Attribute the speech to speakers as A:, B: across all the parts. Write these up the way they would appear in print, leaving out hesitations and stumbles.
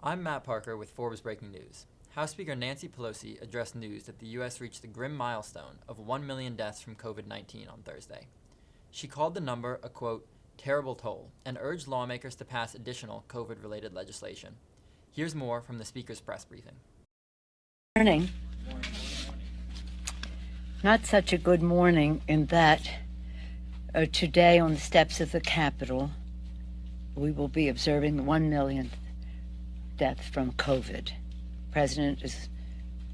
A: I'm Matt Parker with Forbes Breaking News. House Speaker Nancy Pelosi addressed news that the U.S. reached the grim milestone of 1 million deaths from COVID-19 on Thursday. She called the number a, quote, terrible toll, and urged lawmakers to pass additional COVID-related legislation. Here's more from the Speaker's press briefing.
B: Morning. Not such a good morning in that today on the steps of the Capitol, we will be observing the 1 millionth death from COVID.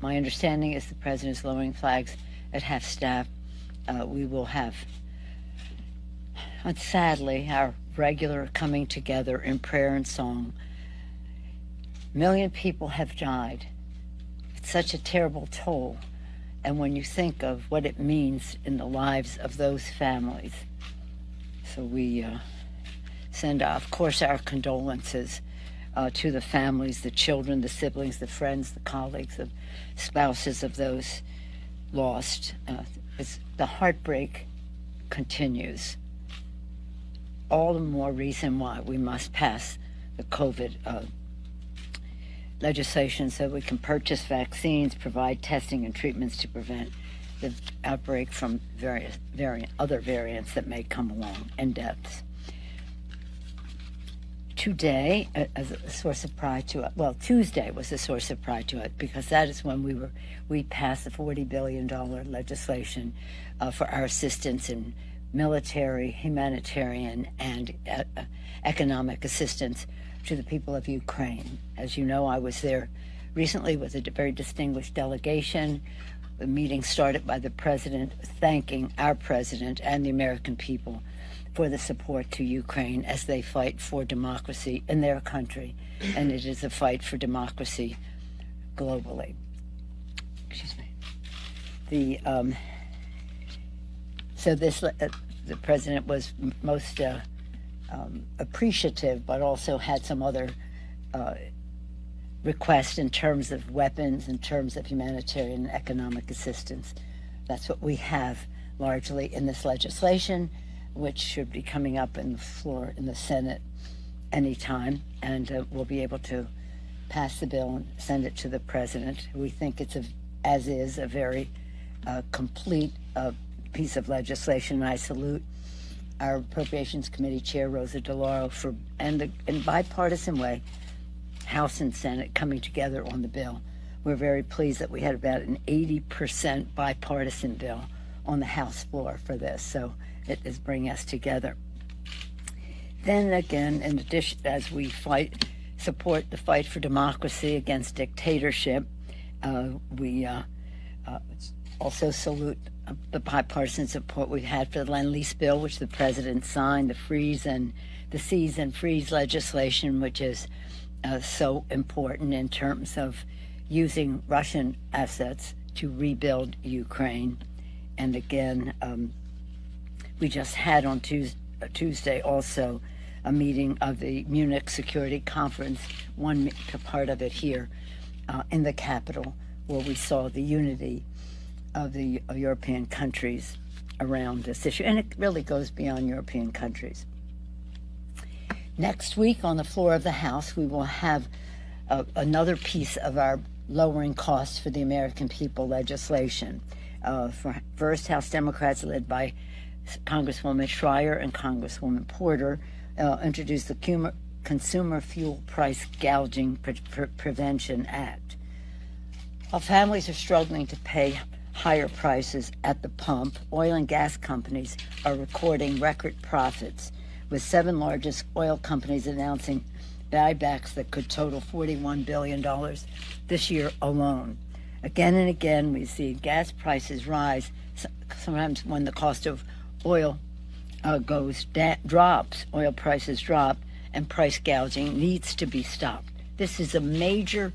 B: My understanding is the President is lowering flags at half-staff. We will have, sadly, our regular coming together in prayer and song. 1 million people have died. It's such a terrible toll. And when you think of what it means in the lives of those families. So we send, of course, our condolences to the families, the children, the siblings, the friends, the colleagues, the spouses of those lost. The heartbreak continues. All the more reason why we must pass the COVID legislation so we can purchase vaccines, provide testing and treatments to prevent the outbreak from various other variants that may come along, and deaths. Today, as a source of pride to us, well, Tuesday was a source of pride to us because that is when we passed the $40 billion legislation for our assistance in military, humanitarian, and economic assistance to the people of Ukraine. As you know, I was there recently with a very distinguished delegation. The meeting started by the President thanking our President and the American people for the support to Ukraine as they fight for democracy in their country, and it is a fight for democracy globally. Excuse me. The President was most appreciative, but also had some other requests in terms of weapons, in terms of humanitarian and economic assistance. That's what we have largely in this legislation, which should be coming up in the floor in the Senate anytime, and we'll be able to pass the bill and send it to the President. We think it's a very complete piece of legislation. I salute our Appropriations Committee Chair, Rosa DeLauro, in bipartisan way, House and Senate coming together on the bill. We're very pleased that we had about an 80% bipartisan bill on the House floor for this, so it is bringing us together. Then again, in addition, as we support the fight for democracy against dictatorship, we also salute the bipartisan support we've had for the Lend-Lease bill, which the President signed, the seize and freeze legislation, which is so important in terms of using Russian assets to rebuild Ukraine. And again, we just had on Tuesday also a meeting of the Munich Security Conference, one part of it here in the Capitol, where we saw the unity of the European countries around this issue, and it really goes beyond European countries. Next week on the floor of the House, we will have another piece of our lowering costs for the American people legislation. First, House Democrats led by Congresswoman Schreier and Congresswoman Porter introduced the Consumer Fuel Price Gouging Prevention Act. While families are struggling to pay higher prices at the pump, oil and gas companies are recording record profits, with 7 largest oil companies announcing buybacks that could total $41 billion this year alone. Again and again, we see gas prices rise, sometimes when the cost of oil drops, oil prices drop, and price gouging needs to be stopped. This is a major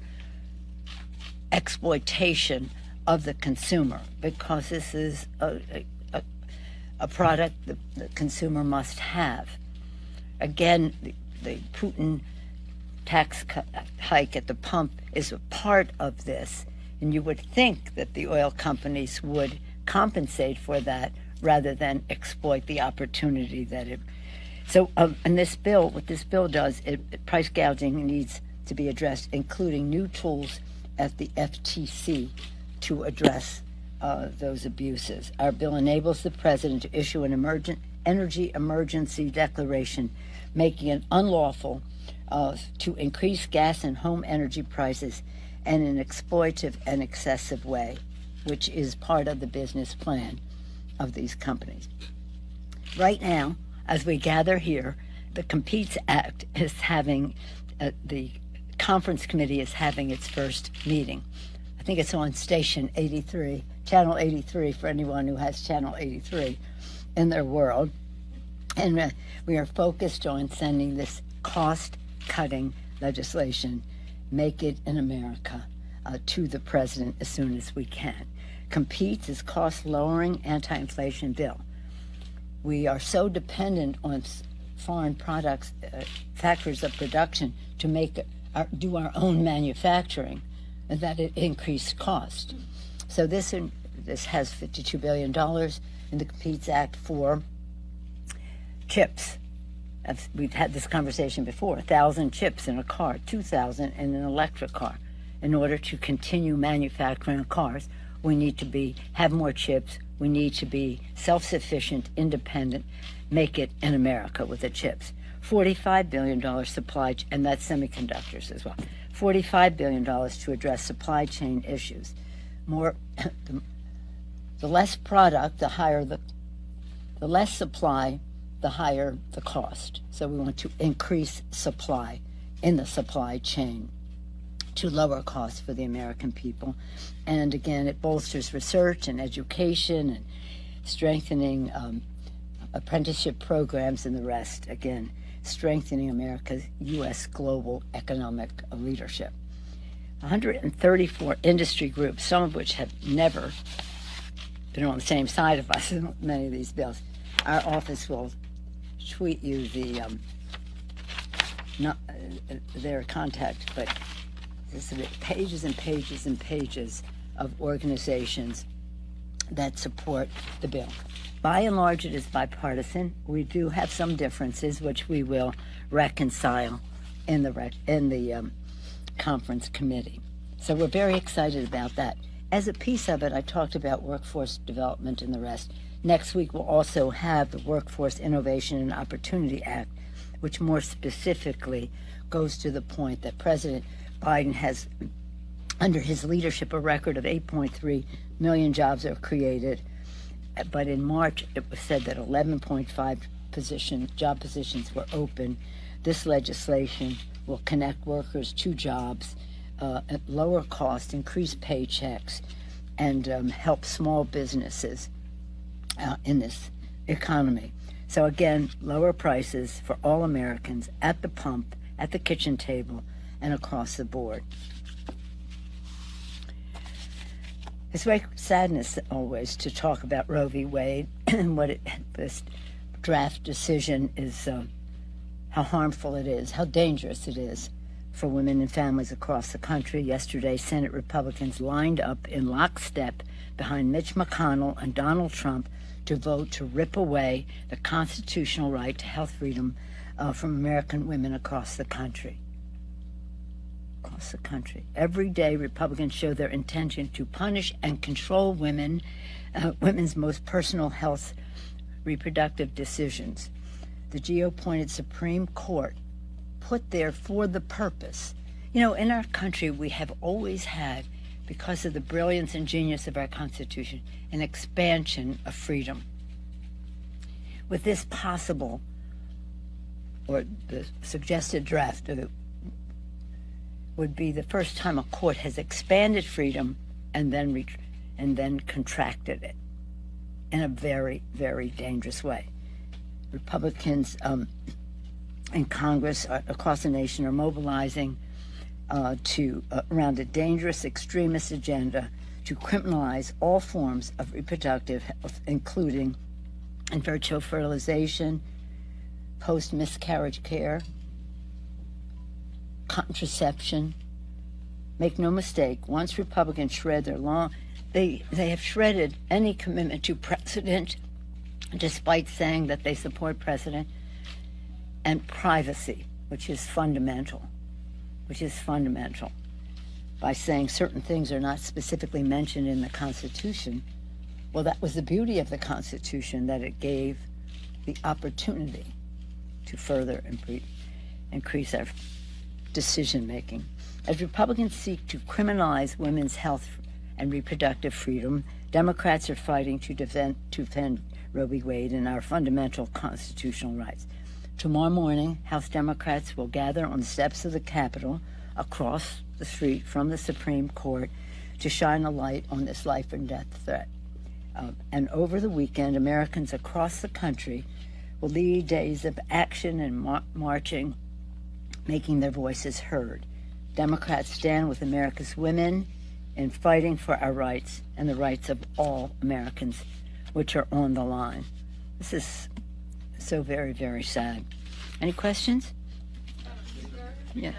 B: exploitation of the consumer, because this is a product the consumer must have. Again, the Putin tax hike at the pump is a part of this, and you would think that the oil companies would compensate for that rather than exploit the opportunity that it. So, and this bill, what this bill does, price gouging needs to be addressed, including new tools at the FTC to address those abuses. Our bill enables the president to issue an energy emergency declaration, making it unlawful to increase gas and home energy prices in an exploitive and excessive way, which is part of the business plan of these companies. Right now, as we gather here, the Competes Act is having, the conference committee is having its first meeting. I think it's on station 83, channel 83 for anyone who has channel 83 in their world. And we are focused on sending this cost-cutting legislation, Make It in America, to the president as soon as we can. Competes is cost-lowering anti-inflation bill. We are so dependent on foreign products, factors of production to do our own manufacturing, that it increased cost. So this has $52 billion in the Competes Act for chips. We've had this conversation before. 1,000 chips in a car, 2,000 in an electric car. In order to continue manufacturing cars, we need to have more chips. We need to be self-sufficient, independent, make it in America with the chips. $45 billion supply, and that's semiconductors as well. $45 billion to address supply chain issues. The less product, the higher the less supply, the higher the cost. So we want to increase supply in the supply chain to lower costs for the American people. And again, it bolsters research and education and strengthening apprenticeship programs and the rest. Again, strengthening America's U.S. global economic leadership. 134 industry groups, some of which have never been on the same side of us in many of these bills. Our office will tweet you their contact, but there's pages and pages and pages of organizations that support the bill. By and large, it is bipartisan. We do have some differences, which we will reconcile in the conference committee. So we're very excited about that. As a piece of it, I talked about workforce development and the rest. Next week, we'll also have the Workforce Innovation and Opportunity Act, which more specifically goes to the point that President Biden has, under his leadership, a record of 8.3 million jobs are created. But in March, it was said that 11.5 job positions were open. This legislation will connect workers to jobs at lower cost, increase paychecks, and help small businesses in this economy. So again, lower prices for all Americans at the pump, at the kitchen table, and across the board. It's great sadness always to talk about Roe V Wade and this draft decision is, how harmful it is, how dangerous it is for women and families across the country. Yesterday, Senate Republicans lined up in lockstep behind Mitch McConnell and Donald Trump to vote to rip away the constitutional right to health freedom from American women across the country. Across the country. Every day, Republicans show their intention to punish and control women's most personal health reproductive decisions. The GOP-appointed Supreme Court put there for the purpose. You know, in our country, we have always had, because of the brilliance and genius of our Constitution, an expansion of freedom. With this possible, or the suggested draft of it, would be the first time a court has expanded freedom and then contracted it in a very, very dangerous way. Republicans in Congress across the nation are mobilizing around a dangerous extremist agenda to criminalize all forms of reproductive health, including in vitro fertilization, post-miscarriage care, contraception. Make no mistake, once Republicans shred their law, they have shredded any commitment to precedent, despite saying that they support precedent, and privacy, which is fundamental. which is fundamental, by saying certain things are not specifically mentioned in the Constitution. Well, that was the beauty of the Constitution, that it gave the opportunity to further increase our decision-making. As Republicans seek to criminalize women's health and reproductive freedom, Democrats are fighting to defend Roe v. Wade and our fundamental constitutional rights. Tomorrow morning, House Democrats will gather on the steps of the Capitol across the street from the Supreme Court to shine a light on this life and death threat. And over the weekend, Americans across the country will lead days of action and marching, making their voices heard. Democrats stand with America's women in fighting for our rights and the rights of all Americans, which are on the line. This is so very, very sad. Any questions? Yeah.